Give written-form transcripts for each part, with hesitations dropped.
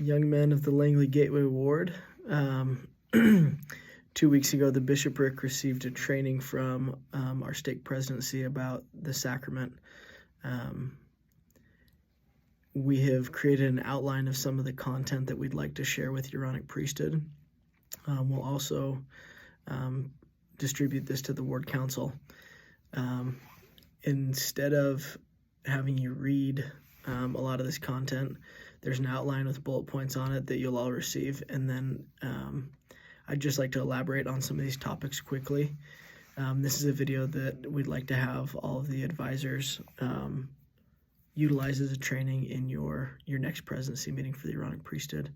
Young men of the Langley Gateway Ward. 2 weeks ago, the bishopric received a training from our stake presidency about the sacrament. We have created an outline of some of the content that we'd like to share with Aaronic Priesthood. We'll also distribute this to the ward council. Instead of having you read a lot of this content, there's an outline with bullet points on it that you'll all receive, and then I'd just like to elaborate on some of these topics quickly. This is a video that we'd like to have all of the advisors utilize as a training in your next presidency meeting for the Aaronic Priesthood.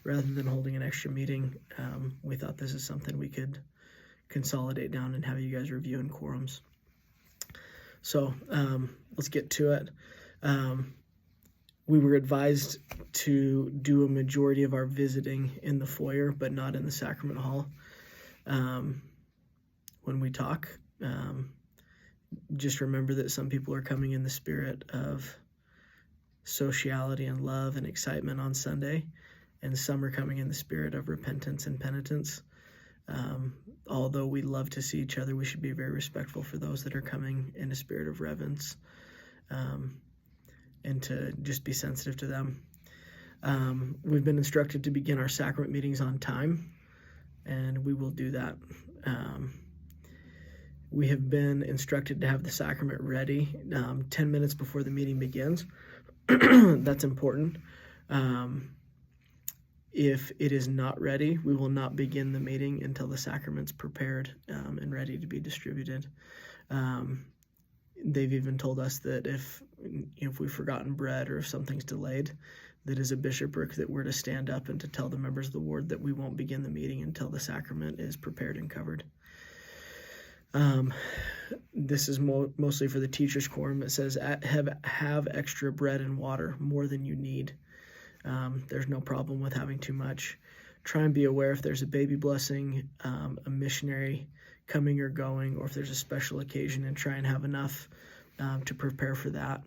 Rather than holding an extra meeting, we thought this is something we could consolidate down and have you guys review in quorums. So let's get to it. We were advised to do a majority of our visiting in the foyer, but not in the sacrament hall. When we talk, just remember that some people are coming in the spirit of sociality and love and excitement on Sunday, and some are coming in the spirit of repentance and penitence. Although we love to see each other, we should be very respectful for those that are coming in a spirit of reverence, and to just be sensitive to them. We've been instructed to begin our sacrament meetings on time, and we will do that. We have been instructed to have the sacrament ready 10 minutes before the meeting begins. That's important. If it is not ready, we will not begin the meeting until the sacrament's prepared and ready to be distributed. They've even told us that if we've forgotten bread or if something's delayed, that as a bishopric that we're to stand up and to tell the members of the ward that we won't begin the meeting until the sacrament is prepared and covered. This is mostly for the teacher's quorum. It says have extra bread and water, more than you need. There's no problem with having too much. Try and be aware if there's a baby blessing, a missionary coming or going, or if there's a special occasion, and try and have enough to prepare for that.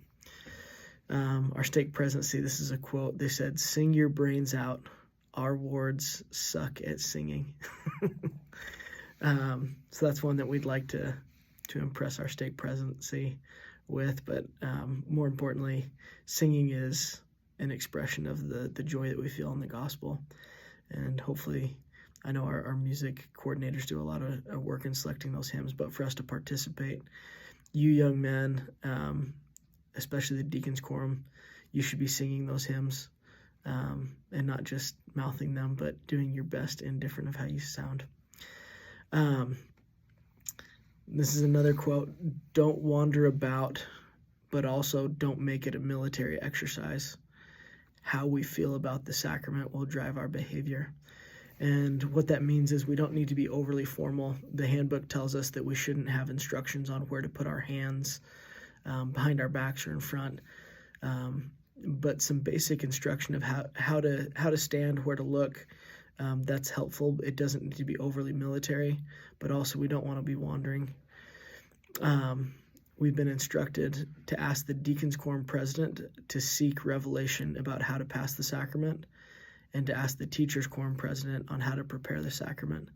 Our stake presidency, this is a quote. They said, "Sing your brains out. Our wards suck at singing." So that's one that we'd like to impress our stake presidency with. But more importantly, singing is an expression of the joy that we feel in the gospel. And hopefully, I know our music coordinators do a lot of work in selecting those hymns, but for us to participate, you young men, especially the deacon's quorum, you should be singing those hymns, and not just mouthing them, but doing your best indifferent of how you sound. This is another quote: "Don't wander about, but also don't make it a military exercise. How we feel about the sacrament will drive our behavior." And what that means is we don't need to be overly formal. The handbook tells us that we shouldn't have instructions on where to put our hands behind our backs or in front, but some basic instruction of how to stand, where to look, that's helpful. It doesn't need to be overly military, but also we don't want to be wandering. We've been instructed to ask the Deacons Quorum President to seek revelation about how to pass the sacrament, and to ask the Teachers Quorum President on how to prepare the sacrament.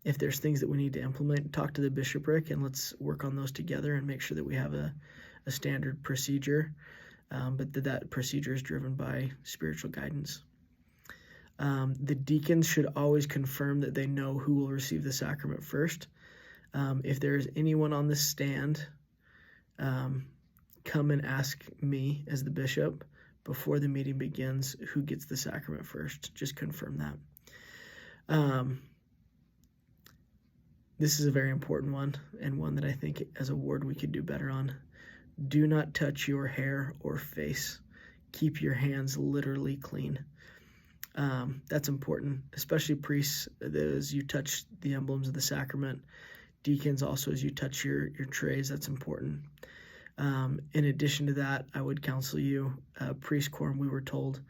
If there's things that we need to implement, talk to the bishopric, and let's work on those together and make sure that we have a standard procedure, but that procedure is driven by spiritual guidance. The deacons should always confirm that they know who will receive the sacrament first. If there is anyone on the stand, come and ask me as the bishop before the meeting begins who gets the sacrament first. Just confirm that. This is a very important one, and one that I think as a ward we could do better on. Do not touch your hair or face. Keep your hands literally clean. That's important, especially priests, as you touch the emblems of the sacrament. Deacons also, as you touch your trays, that's important. In addition to that, I would counsel you, priest quorum, we were told,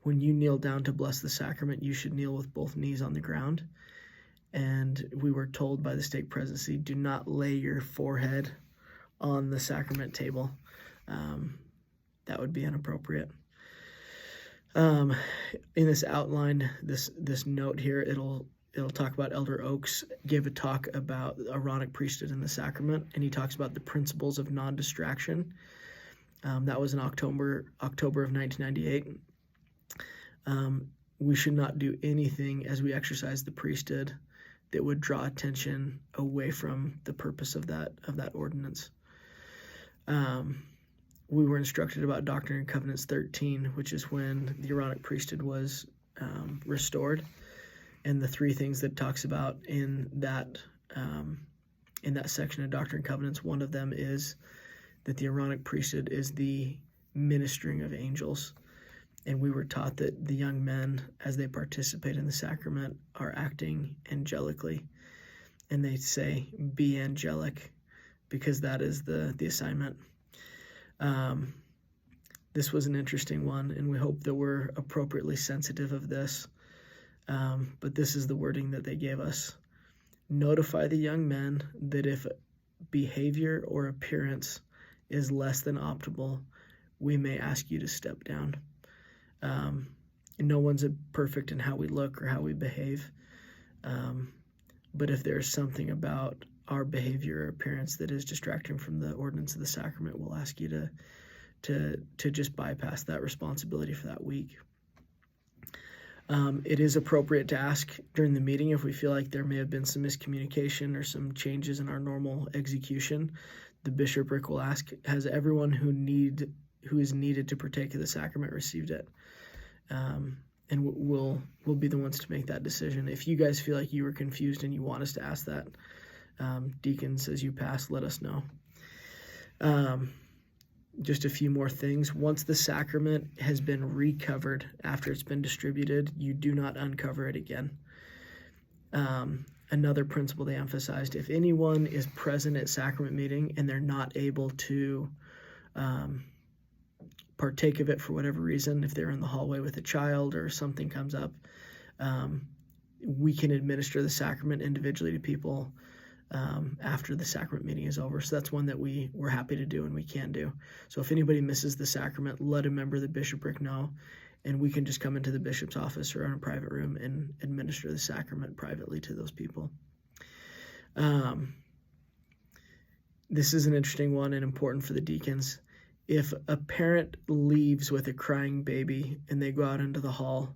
when you kneel down to bless the sacrament, you should kneel with both knees on the ground. And we were told by the stake presidency, do not lay your forehead on the sacrament table. That would be inappropriate. In this outline, this note here, it'll talk about Elder Oakes gave a talk about Aaronic priesthood and the sacrament, and he talks about the principles of non-distraction. That was in October of 1998. We should not do anything as we exercise the priesthood that would draw attention away from the purpose of that ordinance. We were instructed about Doctrine and Covenants 13, which is when the Aaronic priesthood was restored, and the three things that it talks about in that section of Doctrine and Covenants. One of them is that the Aaronic priesthood is the ministering of angels, and we were taught that the young men, as they participate in the sacrament, are acting angelically, and they say, "Be angelic," because that is the assignment. This was an interesting one, and we hope that we're appropriately sensitive of this. But this is the wording that they gave us. Notify the young men that if behavior or appearance is less than optimal, we may ask you to step down. No one's perfect in how we look or how we behave. But if there's something about our behavior or appearance that is distracting from the ordinance of the sacrament, we'll ask you to just bypass that responsibility for that week. It is appropriate to ask during the meeting if we feel like there may have been some miscommunication or some changes in our normal execution. The bishopric will ask, has everyone who is needed to partake of the sacrament received it? And we'll be the ones to make that decision. If you guys feel like you were confused and you want us to ask that, deacons, as you pass, let us know. Just a few more things. Once the sacrament has been recovered after it's been distributed, you do not uncover it again. Another principle they emphasized, if anyone is present at sacrament meeting and they're not able to partake of it for whatever reason, if they're in the hallway with a child or something comes up, we can administer the sacrament individually to people after the sacrament meeting is over. So that's one that we're happy to do and we can do. So if anybody misses the sacrament, let a member of the bishopric know, and we can just come into the bishop's office or in a private room and administer the sacrament privately to those people. This is an interesting one and important for the deacons. If a parent leaves with a crying baby and they go out into the hall,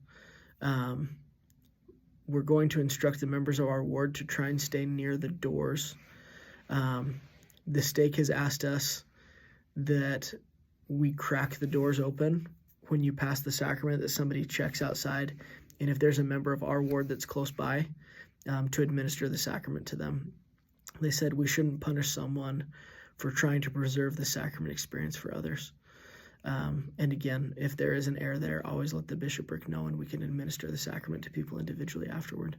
we're going to instruct the members of our ward to try and stay near the doors. The stake has asked us that we crack the doors open when you pass the sacrament, that somebody checks outside, and if there's a member of our ward that's close by, to administer the sacrament to them. They said we shouldn't punish someone for trying to preserve the sacrament experience for others. And again, if there is an error there, always let the bishopric know and we can administer the sacrament to people individually afterward.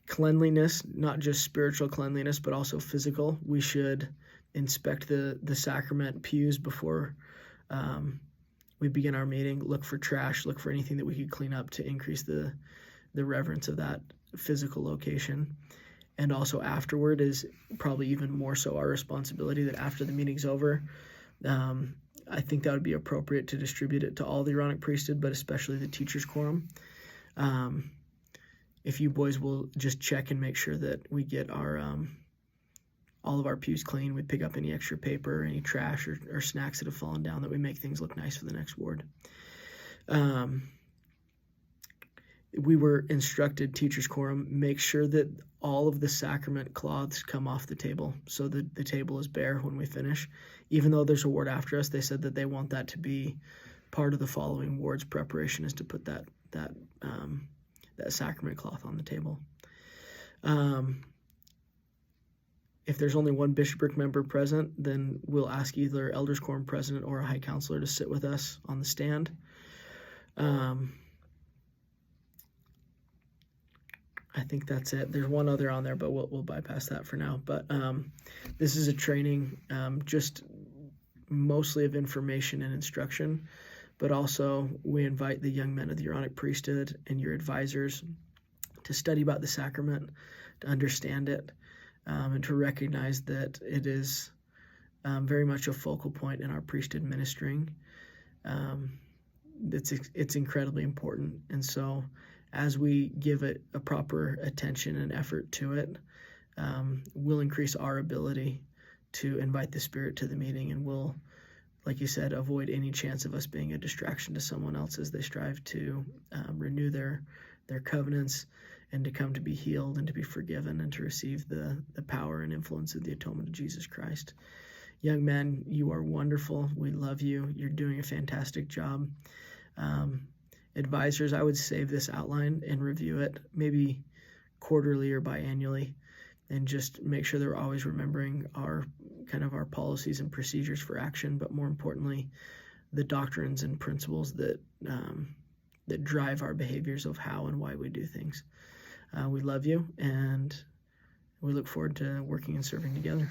Cleanliness, not just spiritual cleanliness, but also physical. We should inspect the sacrament pews before we begin our meeting. Look for trash, look for anything that we could clean up to increase the reverence of that physical location. And also afterward is probably even more so our responsibility, that after the meeting's over, I think that would be appropriate to distribute it to all the Aaronic priesthood, but especially the teachers' quorum. If you boys will just check and make sure that we get our all of our pews clean, we pick up any extra paper, any trash or snacks that have fallen down, that we make things look nice for the next ward. We were instructed, teachers' quorum, make sure that all of the sacrament cloths come off the table so that the table is bare when we finish. Even though there's a ward after us, they said that they want that to be part of the following ward's preparation, is to put that sacrament cloth on the table. If there's only one bishopric member present, then we'll ask either elders' quorum president or a high counselor to sit with us on the stand. I think that's it. There's one other on there, but we'll bypass that for now. But this is a training, just mostly of information and instruction, but also we invite the young men of the Aaronic priesthood and your advisors to study about the sacrament, to understand it, and to recognize that it is very much a focal point in our priesthood ministering. it's incredibly important. And so as we give it a proper attention and effort to it, we'll increase our ability to invite the Spirit to the meeting, and we'll, like you said, avoid any chance of us being a distraction to someone else as they strive to renew their covenants and to come to be healed and to be forgiven and to receive the power and influence of the atonement of Jesus Christ. Young men, you are wonderful. We love you. You're doing a fantastic job. Advisors, I would save this outline and review it maybe quarterly or biannually, and just make sure they're always remembering our policies and procedures for action, but more importantly, the doctrines and principles that drive our behaviors of how and why we do things. We love you, and we look forward to working and serving together.